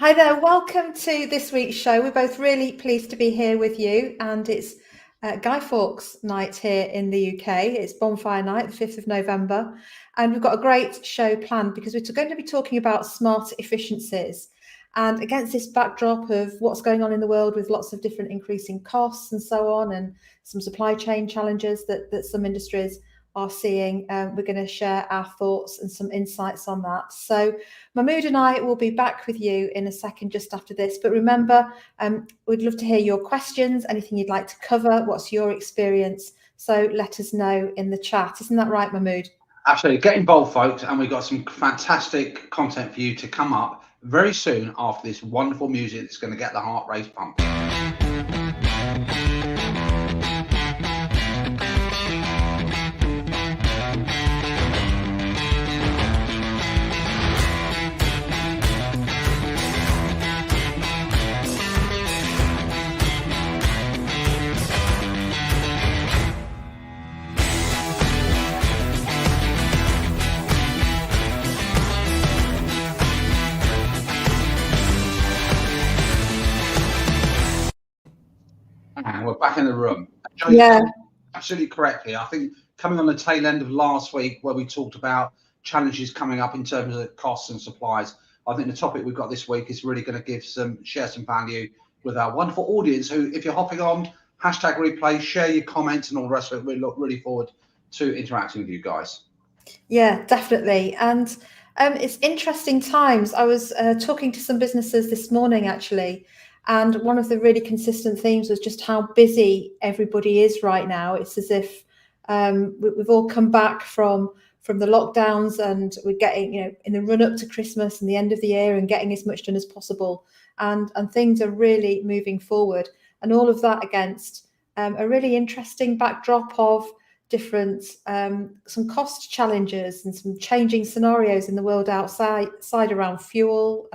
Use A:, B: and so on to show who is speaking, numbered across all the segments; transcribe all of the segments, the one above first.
A: Hi there, welcome to this week's show. We're both really pleased to be here with you, and it's Guy Fawkes night here in the UK. It's bonfire night, the 5th of November, and we've got a great show planned because we're going to be talking about smart efficiencies. And against this backdrop of what's going on in the world with lots of different increasing costs and so on, and some supply chain challenges that some industries are seeing, we're going to share our thoughts and some insights on that. So Mahmood and I will be back with you in a second just after this. But remember, we'd love to hear your questions, anything you'd like to cover, what's your experience. So let us know in the chat. Isn't that right, Mahmood?
B: Absolutely. Get involved, folks. And we've got some fantastic content for you to come up very soon after this wonderful music that's going to get the heart rate pumping. And we're back in the room.
A: Yeah.
B: Absolutely correctly. I think coming on the tail end of last week where we talked about challenges coming up in terms of costs and supplies, I think the topic we've got this week is really going to share some value with our wonderful audience who, if you're hopping on, hashtag replay, share your comments and all the rest of it. We look really forward to interacting with you guys.
A: Yeah, definitely. And it's interesting times. I was talking to some businesses this morning, actually, and one of the really consistent themes was just how busy everybody is right now. It's as if we've all come back from the lockdowns, and we're getting, in the run up to Christmas and the end of the year, and getting as much done as possible. And things are really moving forward, and all of that against a really interesting backdrop of different some cost challenges and some changing scenarios in the world outside around fuel,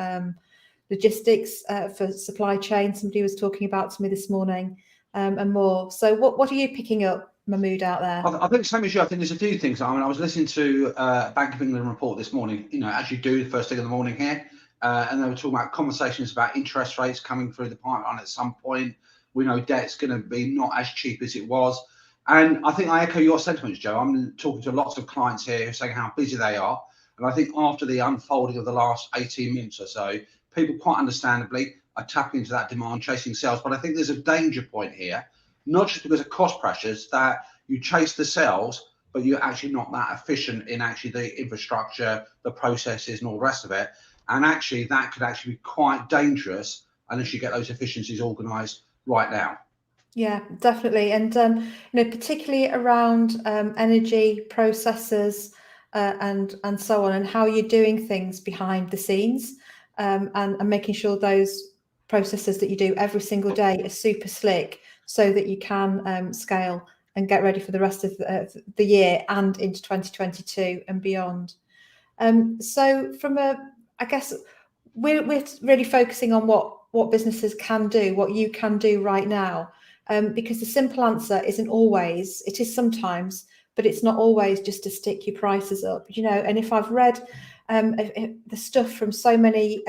A: logistics for supply chain. Somebody was talking about to me this morning, and more. So what are you picking up, Mahmood, out there?
B: I think same as you. I think there's a few things. I mean, I was listening to Bank of England report this morning, as you do the first thing in the morning here, and they were talking about conversations about interest rates coming through the pipeline at some point. We know debt's going to be not as cheap as it was. And I think I echo your sentiments, Joe. I'm talking to lots of clients here who are saying how busy they are. And I think after the unfolding of the last 18 months or so, people quite understandably are tapping into that demand, chasing sales. But I think there's a danger point here, not just because of cost pressures, that you chase the sales, but you're actually not that efficient in actually the infrastructure, the processes and all the rest of it. And actually that could actually be quite dangerous unless you get those efficiencies organized right now.
A: Yeah, definitely. And, particularly around energy processes and so on, and how you're doing things behind the scenes, and making sure those processes that you do every single day are super slick so that you can scale and get ready for the rest of the year and into 2022 and beyond. So I guess we're really focusing on what businesses can do, what you can do right now. Because the simple answer isn't always, it is sometimes, but it's not always just to stick your prices up, and if I've read the stuff from so many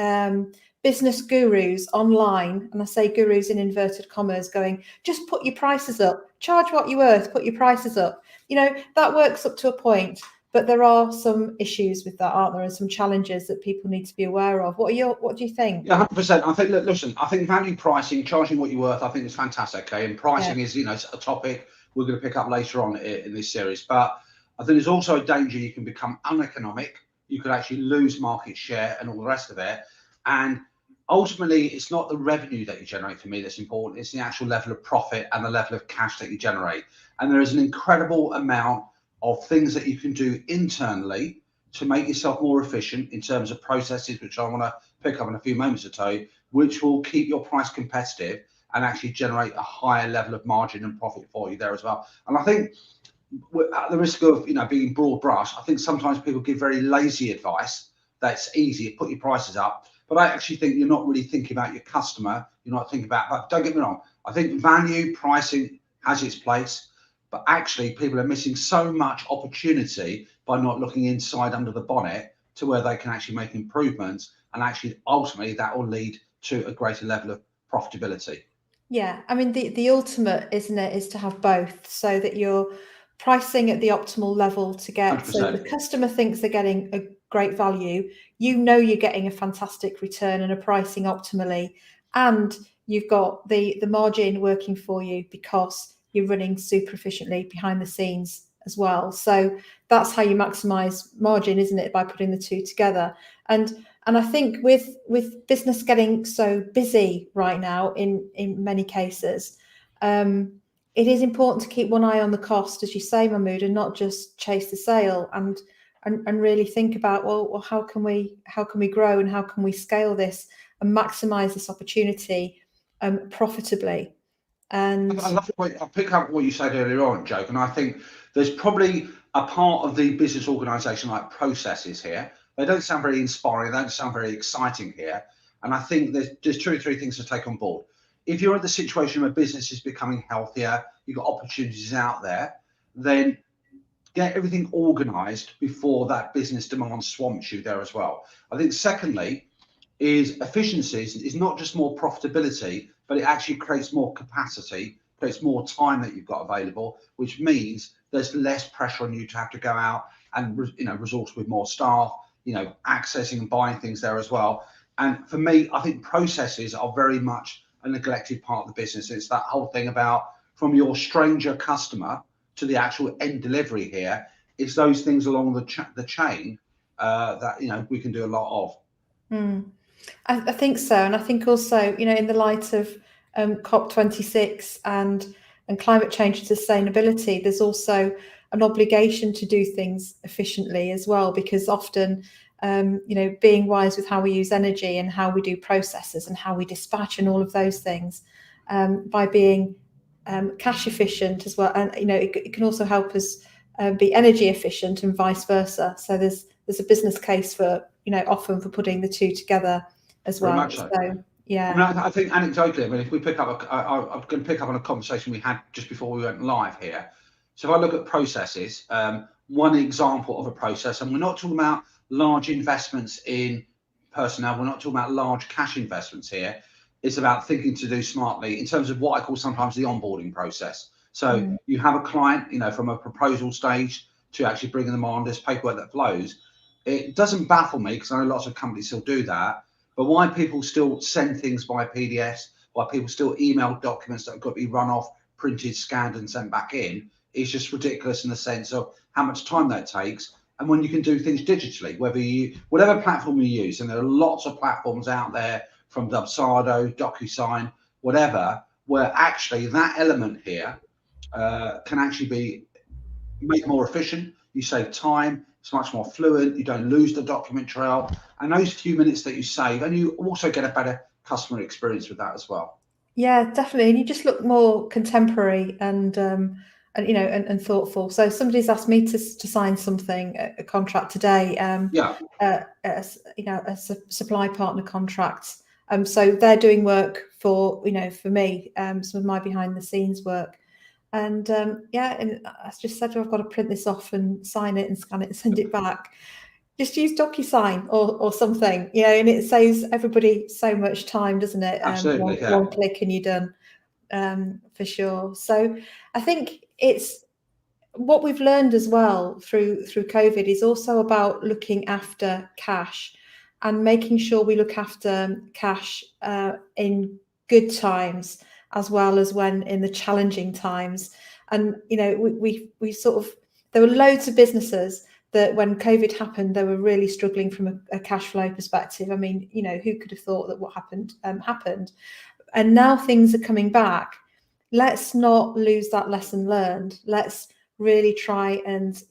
A: business gurus online, and I say gurus in inverted commas, going, just put your prices up, charge what you're worth, put your prices up, that works up to a point. But there are some issues with that, aren't there, and some challenges that people need to be aware of. What do you think?
B: Yeah, 100%. I think, listen, I think value pricing, charging what you're worth, I think is fantastic. Okay, and pricing is, a topic we're going to pick up later on in this series. But I think there's also a danger you can become uneconomic. You could actually lose market share and all the rest of it. And ultimately, it's not the revenue that you generate for me that's important. It's the actual level of profit and the level of cash that you generate. And there is an incredible amount of things that you can do internally to make yourself more efficient in terms of processes, which I want to pick up in a few moments or so, which will keep your price competitive and actually generate a higher level of margin and profit for you there as well. And I think at the risk of being broad brush, I think sometimes people give very lazy advice that's easy, put your prices up. But I actually think you're not really thinking about your customer. You're not thinking about, but don't get me wrong, I think value pricing has its place. But actually, people are missing so much opportunity by not looking inside under the bonnet to where they can actually make improvements, and actually ultimately that will lead to a greater level of profitability.
A: Yeah, I mean, the ultimate, isn't it, is to have both, so that you're pricing at the optimal level to get, so
B: 100%.
A: the customer thinks they're getting a great value, you know you're getting a fantastic return and are pricing optimally, and you've got the margin working for you because you're running super efficiently behind the scenes as well. So that's how you maximize margin, isn't it, by putting the two together. And I think with business getting so busy right now in many cases, it is important to keep one eye on the cost, as you say, Mahmood, and not just chase the sale, and really think about, well, how can we grow and how can we scale this and maximize this opportunity profitably. And
B: I love the way I pick up what you said earlier on, Joke, and I think there's probably a part of the business organisation like processes here. They don't sound very inspiring. They don't sound very exciting here. And I think there's 2 or 3 things to take on board. If you're at the situation where business is becoming healthier, you've got opportunities out there, then get everything organised before that business demand swamps you there as well. I think secondly is efficiencies is not just more profitability, but it actually creates more capacity, creates more time that you've got available, which means there's less pressure on you to have to go out and resource with more staff, accessing and buying things there as well. And for me, I think processes are very much a neglected part of the business. It's that whole thing about from your stranger customer to the actual end delivery here. It's those things along the chain that we can do a lot of.
A: I think so, and I think also, in the light of COP26 and climate change and sustainability, there's also an obligation to do things efficiently as well, because often, being wise with how we use energy and how we do processes and how we dispatch and all of those things, by being cash efficient as well, and it can also help us be energy efficient and vice versa. So there's a business case for often for putting the two together as well.
B: Very much so.
A: Yeah.
B: I mean, I think anecdotally, if we pick up, I'm going to pick up on a conversation we had just before we went live here. So if I look at processes, one example of a process, and we're not talking about large investments in personnel, we're not talking about large cash investments here. It's about thinking to do smartly in terms of what I call sometimes the onboarding process. So you have a client, from a proposal stage to actually bringing them on, this paperwork that flows. It doesn't baffle me, because I know lots of companies still do that, but why people still send things by PDFs, why people still email documents that have got to be run off, printed, scanned and sent back in, is just ridiculous in the sense of how much time that takes. And when you can do things digitally, whatever platform you use, and there are lots of platforms out there from Dubsado, DocuSign, whatever, where actually that element here can actually be made more efficient. You save time, it's much more fluid, you don't lose the document trail, and those few minutes that you save, and you also get a better customer experience with that as well.
A: Yeah, definitely. And you just look more contemporary and thoughtful. So somebody's asked me to sign something, a contract today, a supply partner contract. So they're doing work for me, some of my behind the scenes work. And and I just said, I've got to print this off and sign it and scan it and send it back. Just use DocuSign or something, and it saves everybody so much time, doesn't it?
B: Absolutely,
A: one click and you're done, for sure. So I think it's what we've learned as well through COVID is also about looking after cash and making sure we look after cash in good times as well as when in the challenging times. And we sort of, there were loads of businesses that when COVID happened, they were really struggling from a cash flow perspective. I mean, who could have thought that what happened happened? And now things are coming back. Let's not lose that lesson learned. Let's really try and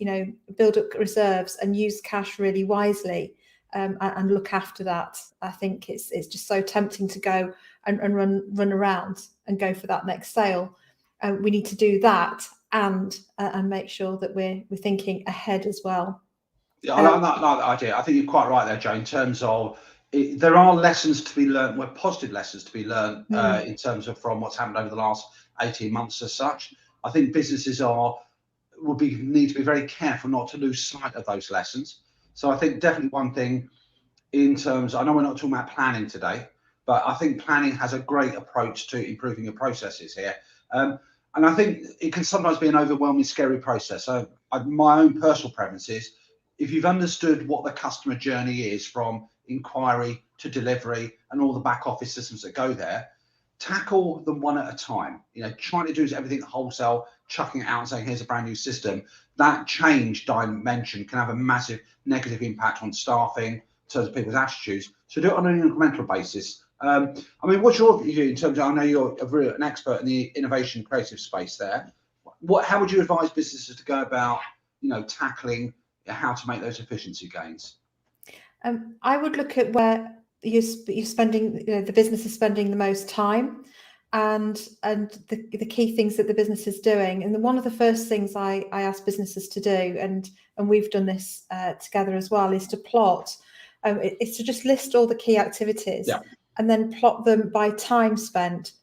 A: build up reserves and use cash really wisely, and look after that. I think it's just so tempting to go and run around and go for that next sale. We need to do that and make sure that we're thinking ahead as well.
B: Yeah, I like that idea. I think you're quite right there, Joe, in terms of there are lessons to be learned, positive lessons to be learned in terms of from what's happened over the last 18 months as such. I think businesses need to be very careful not to lose sight of those lessons. So I think definitely one thing in terms, I know we're not talking about planning today, but I think planning has a great approach to improving your processes here. And I think it can sometimes be an overwhelming, scary process. So my own personal preference is, if you've understood what the customer journey is from inquiry to delivery and all the back office systems that go there, tackle them one at a time. Trying to do everything wholesale, chucking it out and saying, here's a brand new system. That change dimension can have a massive negative impact on staffing, in terms of people's attitudes. So do it on an incremental basis. I mean, what's your view in terms of, I know you're an expert in the innovation creative space there. How would you advise businesses to go about, tackling how to make those efficiency gains?
A: I would look at where you're spending, the business is spending the most time, and the key things that the business is doing. And one of the first things I ask businesses to do, and we've done this together as well, is to plot. It's to just list all the key activities, and then plot them by time spent,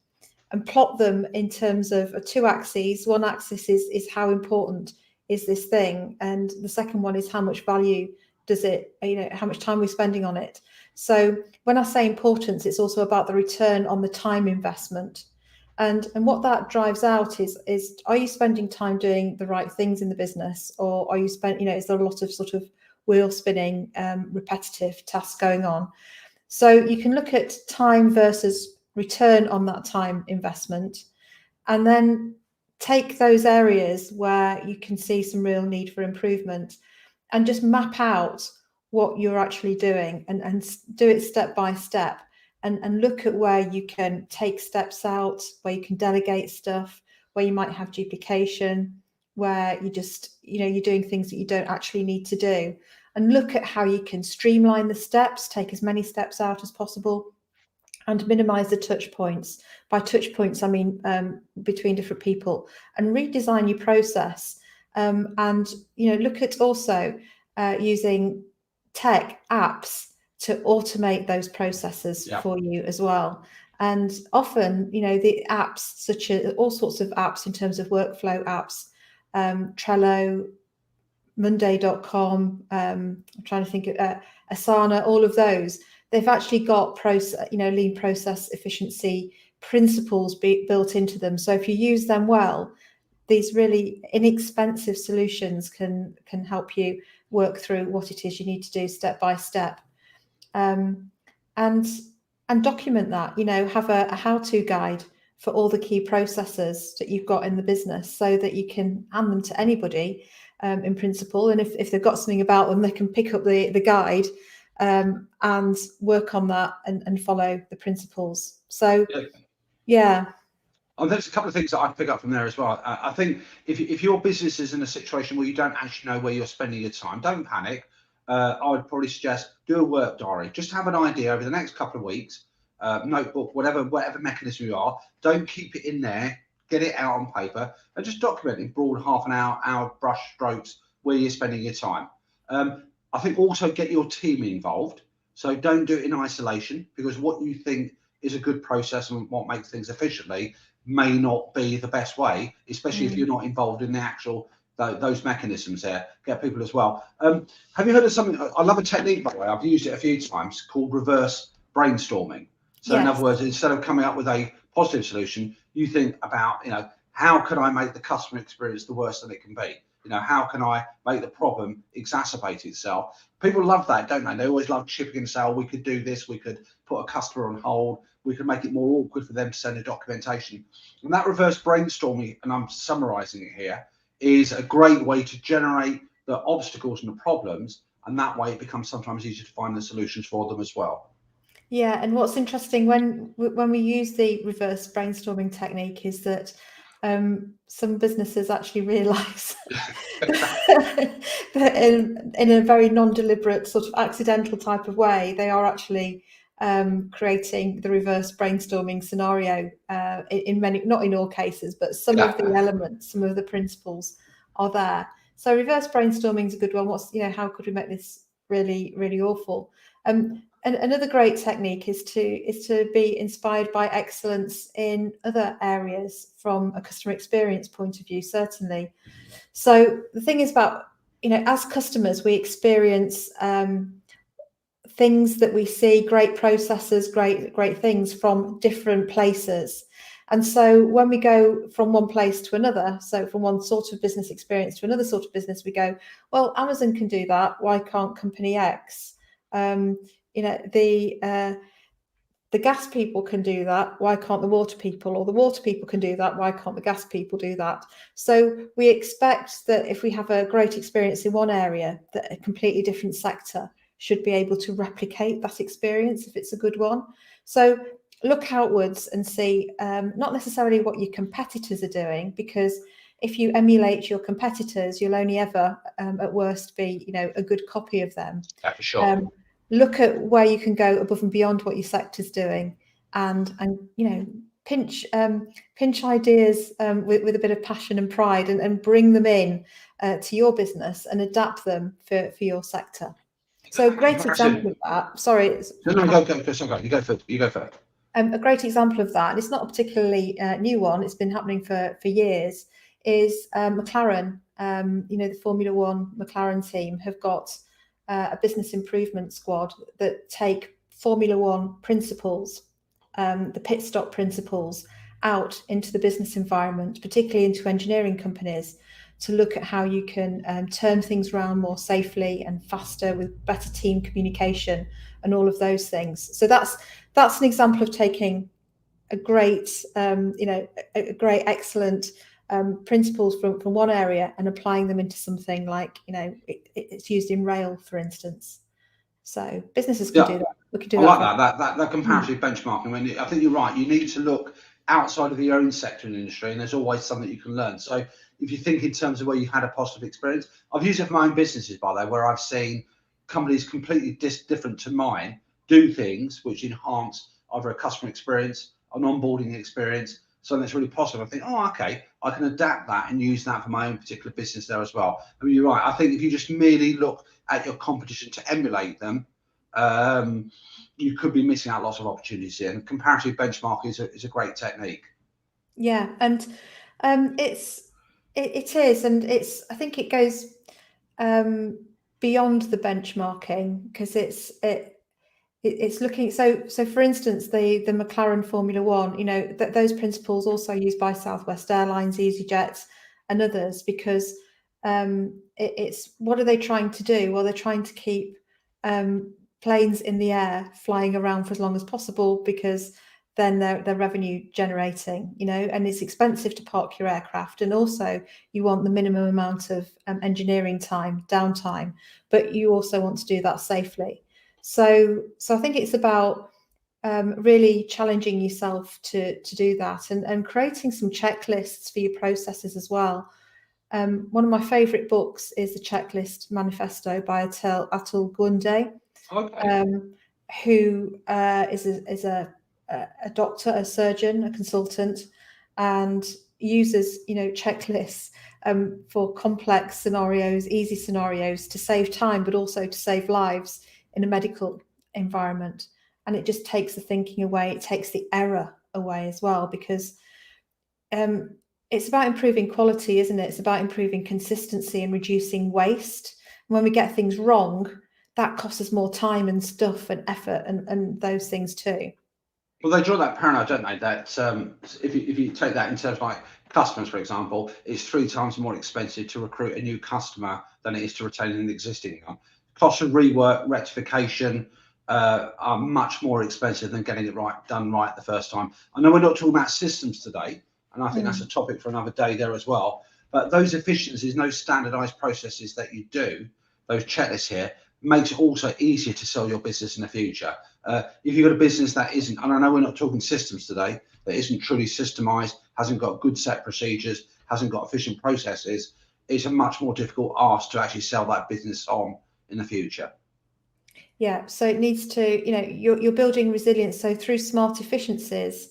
A: and plot them in terms of 2 axes. One axis is how important is this thing, and the second one is how much value does it, how much time we're spending on it. So when I say importance, it's also about the return on the time investment. And what that drives out is are you spending time doing the right things in the business, or are you is there a lot of sort of wheel spinning, repetitive tasks going on? So you can look at time versus return on that time investment, and then take those areas where you can see some real need for improvement, and just map out what you're actually doing, and do it step by step, and look at where you can take steps out, where you can delegate stuff, where you might have duplication, where you just, you're doing things that you don't actually need to do, and look at how you can streamline the steps, take as many steps out as possible, and minimize the touch points. By touch points, I mean between different people, and redesign your process. And look at also using tech apps to automate those processes for you as well. And often, the apps, such as all sorts of apps in terms of workflow apps, Trello, Monday.com, I'm trying to think of Asana, all of those, they've actually got lean process efficiency principles built into them. So if you use them well, these really inexpensive solutions can help you work through what it is you need to do step by step, and document that. Have a how-to guide for all the key processes that you've got in the business, so that you can hand them to anybody in principle, and if they've got something about them, they can pick up the guide and work on that and follow the principles. So
B: there's a couple of things that I pick up from there as well. I think if your business is in a situation where you don't actually know where you're spending your time, don't panic. I would probably suggest do a work diary. Just have an idea over the next couple of weeks, notebook, whatever mechanism you are. Don't keep it in there. Get it out on paper and just document in broad half an hour brush strokes where you're spending your time. I think also get your team involved. So don't do it in isolation, because what you think is a good process and what makes things efficiently may not be the best way, especially if you're not involved in the actual those mechanisms there. Get people as well. Have you heard of something? I love a technique, by the way. I've used it a few times, called reverse brainstorming. So in other words, instead of coming up with a positive solution, you think about, how can I make the customer experience the worst that it can be? How can I make the problem exacerbate itself? People love that, don't they? They always love chipping and say, oh, we could do this, we could put a customer on hold, we could make it more awkward for them to send a documentation. And that reverse brainstorming, and I'm summarizing it here, is a great way to generate the obstacles and the problems, and that way it becomes sometimes easier to find the solutions for them as well.
A: Yeah, and what's interesting when we use the reverse brainstorming technique is that some businesses actually realise that in a very non-deliberate, sort of accidental type of way, they are actually creating the reverse brainstorming scenario in many, not in all cases, but some of the elements, some of the principles are there. So reverse brainstorming is a good one. How could we make this really, really awful? And another great technique is to be inspired by excellence in other areas from a customer experience point of view, certainly. So the thing is about, as customers, we experience things that we see, great processes, great things from different places. And so when we go from one place to another, so from one sort of business experience to another sort of business, we go, well, Amazon can do that. Why can't company X? The gas people can do that. Why can't the water people? Or the water people can do that. Why can't the gas people do that? So we expect that if we have a great experience in one area, that a completely different sector should be able to replicate that experience if it's a good one. So look outwards and see not necessarily what your competitors are doing, because if you emulate your competitors, you'll only ever at worst be a good copy of them.
B: Yeah, for sure.
A: Look at where you can go above and beyond what your sector's doing, and pinch ideas with a bit of passion and pride, and bring them in to your business and adapt them for your sector. So a great example of that. Sorry.
B: No, go. You go first.
A: A great example of that, and it's not a particularly new one, it's been happening for years, is McLaren. The Formula One McLaren team have got a business improvement squad that take Formula One principles, the pit stop principles, out into the business environment, particularly into engineering companies, to look at how you can turn things around more safely and faster with better team communication and all of those things. So that's an example of taking a great, excellent principles from one area and applying them into something like, it's used in rail, for instance. So businesses can do that. We can do that.
B: I like that comparative benchmarking. I think you're right. You need to look outside of your own sector and industry, and there's always something you can learn. So if you think in terms of where you had a positive experience, I've used it for my own businesses, by the way, where I've seen companies completely different to mine do things which enhance either a customer experience, an onboarding experience, something that's really positive. I think, oh, okay, I can adapt that and use that for my own particular business there as well. I mean, you're right. I think if you just merely look at your competition to emulate them, you could be missing out lots of opportunities here. And comparative benchmarking is a great technique.
A: Yeah, and it is, and I think it goes beyond the benchmarking, because it's looking. So for instance, the McLaren Formula One, those principles also used by Southwest Airlines, EasyJet, and others, because it's what are they trying to do? Well, they're trying to keep planes in the air flying around for as long as possible, because then they're revenue generating, and it's expensive to park your aircraft, and also you want the minimum amount of engineering downtime, but you also want to do that safely. So I think it's about really challenging yourself to do that, and creating some checklists for your processes as well. One of my favorite books is the Checklist Manifesto by Atul Gawande, who is a doctor, a surgeon, a consultant, and uses checklists for complex scenarios, easy scenarios, to save time, but also to save lives in a medical environment. And it just takes the thinking away. It takes the error away as well, because it's about improving quality, isn't it? It's about improving consistency and reducing waste. And when we get things wrong, that costs us more time and stuff and effort and those things too.
B: Well, they draw that parallel, don't they? That if you take that in terms of like customers, for example, it's 3 times more expensive to recruit a new customer than it is to retain an existing one. Cost of rework, rectification are much more expensive than getting it done right the first time. I know we're not talking about systems today, and I think that's a topic for another day there as well. But those efficiencies, those standardized processes that you do, those checklists here, makes it also easier to sell your business in the future. If you've got a business that isn't, and I know we're not talking systems today, that isn't truly systemized, hasn't got good set procedures, hasn't got efficient processes, it's a much more difficult ask to actually sell that business on in the future.
A: Yeah, so it needs to, you're building resilience. So through smart efficiencies,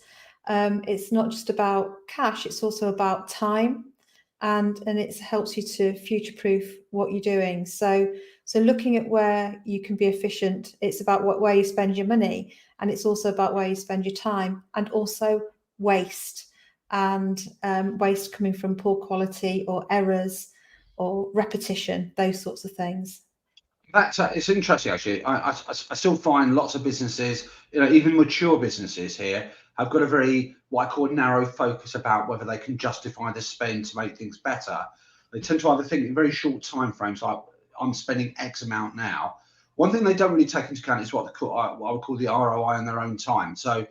A: it's not just about cash, it's also about time, and it helps you to future-proof what you're doing. So looking at where you can be efficient, it's about where you spend your money, and it's also about where you spend your time, and also waste, and waste coming from poor quality or errors. or repetition, those sorts of things.
B: It's interesting actually. I still find lots of businesses, even mature businesses here, have got a very what I call narrow focus about whether they can justify the spend to make things better. They tend to either think in very short time frames, like I'm spending X amount now. One thing they don't really take into account is what I would call the ROI on their own time. So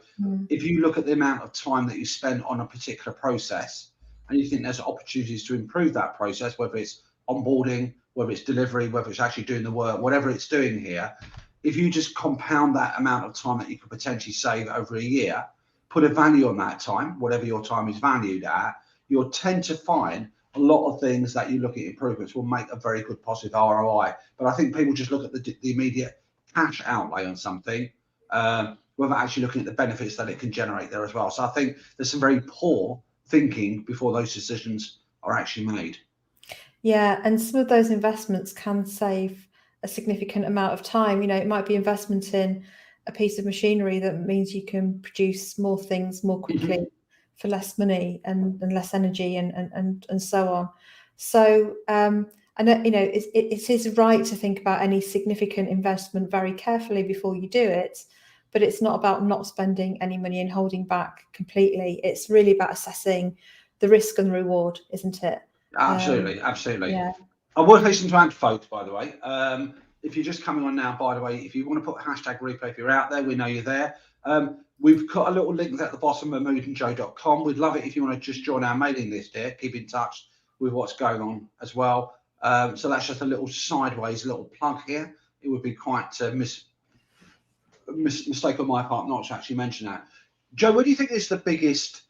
B: if you look at the amount of time that you spend on a particular process and you think there's opportunities to improve that process, whether it's onboarding, whether it's delivery, whether it's actually doing the work, whatever it's doing here, if you just compound that amount of time that you could potentially save over a year, put a value on that time, whatever your time is valued at, you'll tend to find a lot of things that you look at improvements will make a very good positive ROI. But I think people just look at the immediate cash outlay on something, without actually looking at the benefits that it can generate there as well. So I think there's some very poor thinking before those decisions are actually made.
A: Yeah, and some of those investments can save a significant amount of time. It might be investment in a piece of machinery that means you can produce more things more quickly for less money and less energy and so on. So I know it is right to think about any significant investment very carefully before you do it, but it's not about not spending any money and holding back completely. It's really about assessing the risk and the reward, isn't it?
B: Absolutely.
A: Yeah.
B: I would hasten to add, folks, by the way, if you're just coming on now, by the way, if you want to put hashtag replay, if you're out there, we know you're there. We've got a little link at the bottom, mahmoodandjoe.com. We'd love it if you want to just join our mailing list here, keep in touch with what's going on as well. So that's just a little sideways, little plug here. It would be quite a mistake on my part not to actually mention that. Joe, what do you think is the biggest,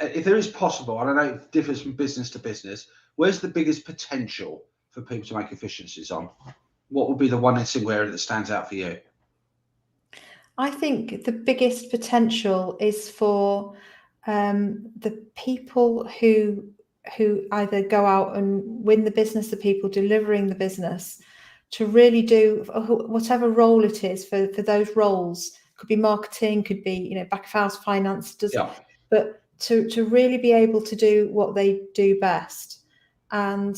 B: if there is possible, I don't know, it differs from business to business, where's the biggest potential for people to make efficiencies on? What would be the one single area that stands out for you?
A: I think the biggest potential is for the people who either go out and win the business, the people delivering the business, to really do whatever role it is for those roles. Could be marketing, could be back of house finance, but to really be able to do what they do best, and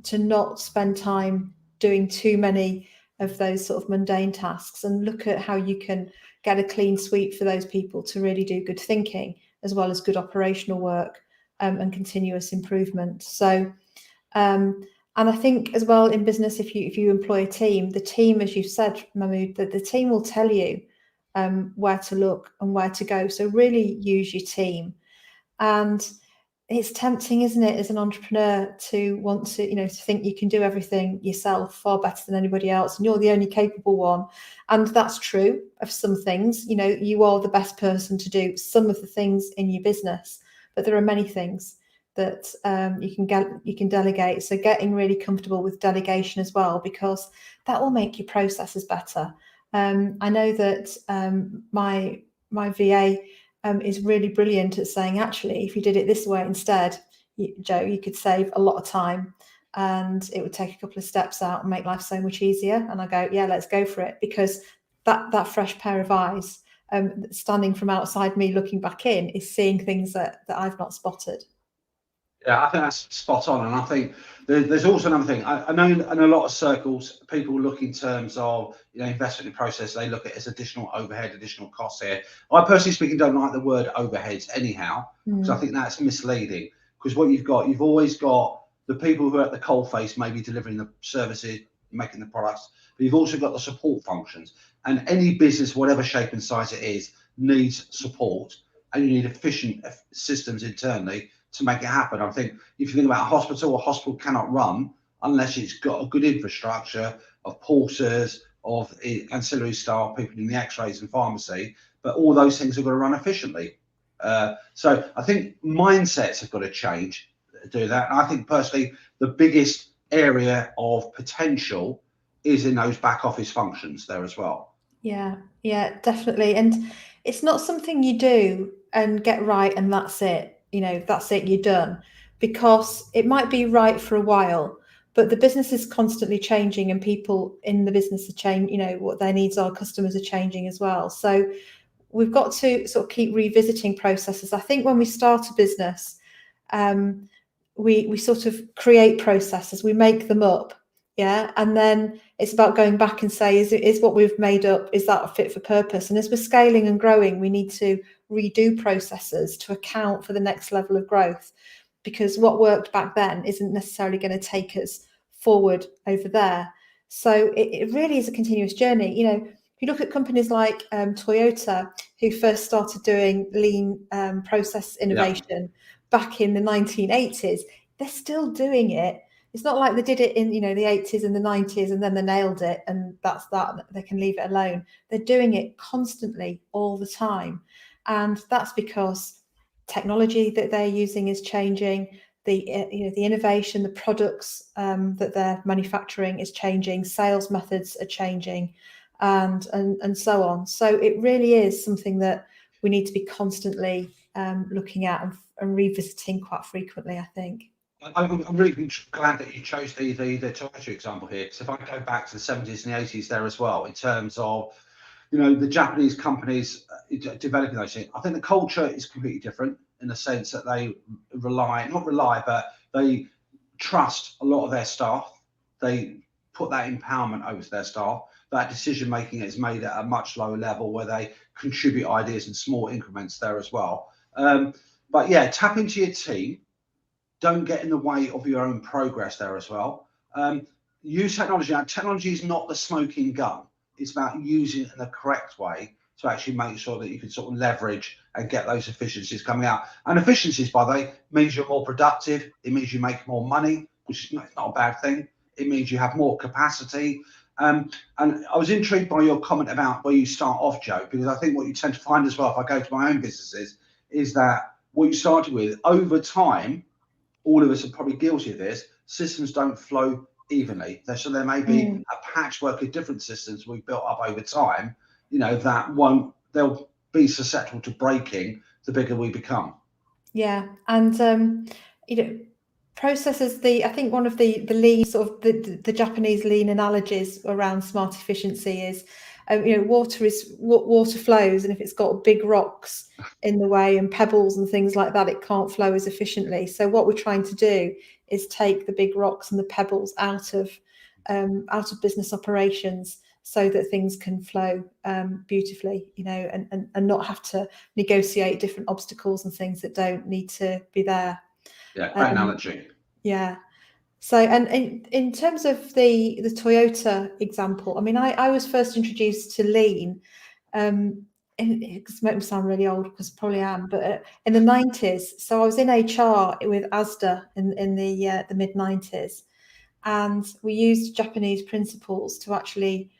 A: to not spend time doing too many of those sort of mundane tasks, and look at how you can get a clean sweep for those people to really do good thinking as well as good operational work, and continuous improvement. So and I think as well in business, if you employ a team, the team, as you said, Mahmood, that the team will tell you where to look and where to go. So really use your team. And it's tempting, isn't it, as an entrepreneur, to want to, to think you can do everything yourself far better than anybody else, and you're the only capable one. And that's true of some things. You are the best person to do some of the things in your business, but there are many things that you can delegate. So getting really comfortable with delegation as well, because that will make your processes better. I know that my VA is really brilliant at saying, actually, if you did it this way instead, Joe, you could save a lot of time and it would take a couple of steps out and make life so much easier. And I go, yeah, let's go for it, because that fresh pair of eyes standing from outside me looking back in is seeing things that I've not spotted.
B: Yeah, I think that's spot on. And I think there's also another thing. I know in a lot of circles, people look in terms of investment in process. They look at it as additional overhead, additional costs here. I personally speaking don't like the word overheads anyhow, because I think that's misleading. Because what you've always got the people who are at the coalface, maybe delivering the services, making the products, but you've also got the support functions. And any business, whatever shape and size it is, needs support, and you need efficient systems internally to make it happen. I think if you think about a hospital cannot run unless it's got a good infrastructure of porters, of ancillary staff, people in the x-rays and pharmacy, but all those things have got to run efficiently. So I think mindsets have got to change to do that. And I think personally, the biggest area of potential is in those back office functions there as well.
A: Yeah, definitely. And it's not something you do and get right and that's it. That's it, you're done, because it might be right for a while, but the business is constantly changing and people in the business are changing, what their needs are, customers are changing as well. So we've got to sort of keep revisiting processes. I think when we start a business, we sort of create processes, we make them up, yeah, and then it's about going back and say, is what we've made up, is that fit for purpose? And as we're scaling and growing, we need to redo processes to account for the next level of growth, because what worked back then isn't necessarily going to take us forward over there. So it really is a continuous journey. You know, if you look at companies like Toyota, who first started doing lean process innovation back in the 1980s, they're still doing it. It's not like they did it in, you know, the 80s and the 90s and then they nailed it and that's that, they can leave it alone. They're doing it constantly all the time. And that's because technology that they're using is changing. The the innovation, the products that they're manufacturing is changing. Sales methods are changing, and so on. So it really is something that we need to be constantly looking at and revisiting quite frequently, I think.
B: I'm really glad that you chose the Toyota example here, because if I go back to the 70s and the 80s there as well, in terms of, you know, the Japanese companies developing those things, I think the culture is completely different in the sense that they but they trust a lot of their staff. They put that empowerment over to their staff. That decision making is made at a much lower level, where they contribute ideas in small increments there as well. But yeah, tap into your team. Don't get in the way of your own progress there as well. Use technology. Now, technology is not the smoking gun. It's about using it in the correct way to actually make sure that you can sort of leverage and get those efficiencies coming out. And efficiencies, by the way, means you're more productive. It means you make more money, which is not a bad thing. It means you have more capacity. And I was intrigued by your comment about where you start off, Joe, because I think what you tend to find as well, if I go to my own businesses, is that what you started with over time, all of us are probably guilty of this, systems don't flow evenly. So there may be a patchwork of different systems we've built up over time, you know, they'll be susceptible to breaking the bigger we become.
A: Yeah, and you know, processes. I think one of the lean sort of the Japanese lean analogies around smart efficiency is, you know, water flows, and if it's got big rocks in the way and pebbles and things like that, it can't flow as efficiently. So what we're trying to do is take the big rocks and the pebbles out of business operations, so that things can flow beautifully, you know, and not have to negotiate different obstacles and things that don't need to be there.
B: Yeah, great analogy.
A: Yeah. So, and in terms of the Toyota example, I mean, I was first introduced to lean, and it makes me sound really old, because I probably am, but in the 90s. So I was in HR with Asda in the mid 90s, and we used Japanese principles to actually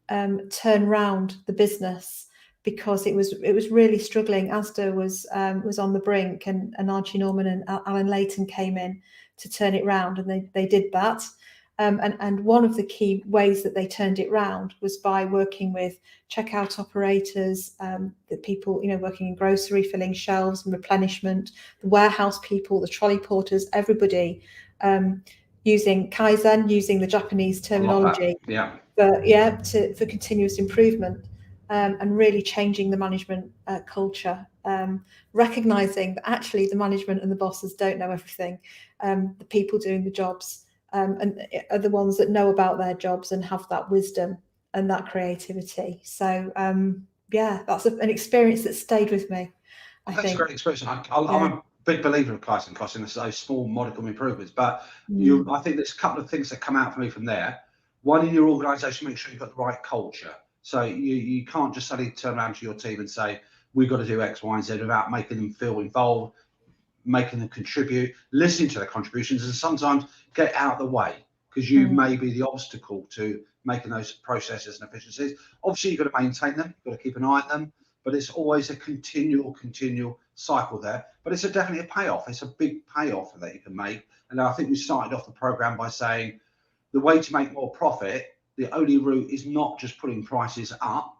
A: turn round the business, because it was really struggling. Asda was on the brink, and Archie Norman and Alan Layton came in to turn it round, and they did that. And one of the key ways that they turned it round was by working with checkout operators, the people, you know, working in grocery, filling shelves and replenishment, the warehouse people, the trolley porters, everybody, using Kaizen, using the Japanese terminology.
B: Yeah.
A: For continuous improvement, and really changing the management culture, recognizing that actually the management and the bosses don't know everything. The people doing the jobs and are the ones that know about their jobs and have that wisdom and that creativity. So yeah, that's an experience that stayed with me.
B: That's a great experience. I'm a big believer of Kaizen, those small modicum improvements. But I think there's a couple of things that come out for me from there. One, in your organisation, make sure you've got the right culture. So you can't just suddenly turn around to your team and say, we've got to do X, Y, and Z, without making them feel involved, making them contribute, listening to their contributions, and sometimes get out of the way, because you may be the obstacle to making those processes and efficiencies. Obviously, you've got to maintain them, you've got to keep an eye on them, but it's always a continual cycle there. But it's definitely a payoff. It's a big payoff that you can make. And I think we started off the program by saying the way to make more profit, the only route is not just putting prices up.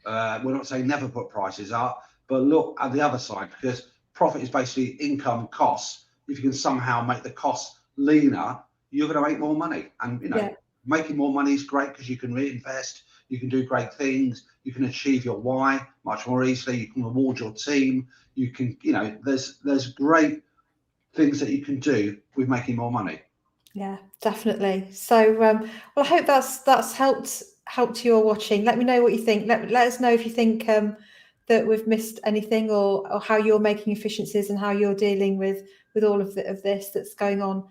B: We're not saying never put prices up, but look at the other side, because profit is basically income costs. If you can somehow make the costs leaner, you're going to make more money. And, you know, making more money is great, because you can reinvest, you can do great things, you can achieve your why much more easily, you can reward your team, you can, you know, there's great things that you can do with making more money.
A: Yeah, definitely. So, well, I hope that's helped you all watching. Let me know what you think. Let us know if you think that we've missed anything, or how you're making efficiencies and how you're dealing with all of this that's going on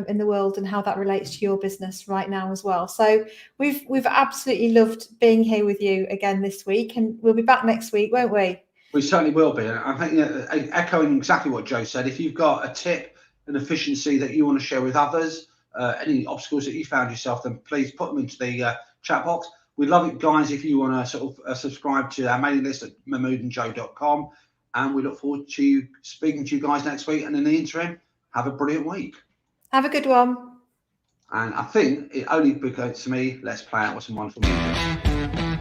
A: in the world, and how that relates to your business right now as well. So we've absolutely loved being here with you again this week, and we'll be back next week, won't we?
B: We certainly will be. I think, echoing exactly what Joe said, if you've got a tip, an efficiency that you want to share with others, any obstacles that you found yourself, then please put them into the chat box. We'd love it, guys, if you want to sort of subscribe to our mailing list at mahmoodandjoe.com. And we look forward to speaking to you guys next week. And in the interim, have a brilliant week.
A: Have a good one.
B: And I think it only occurred to me, let's play out with some wonderful music.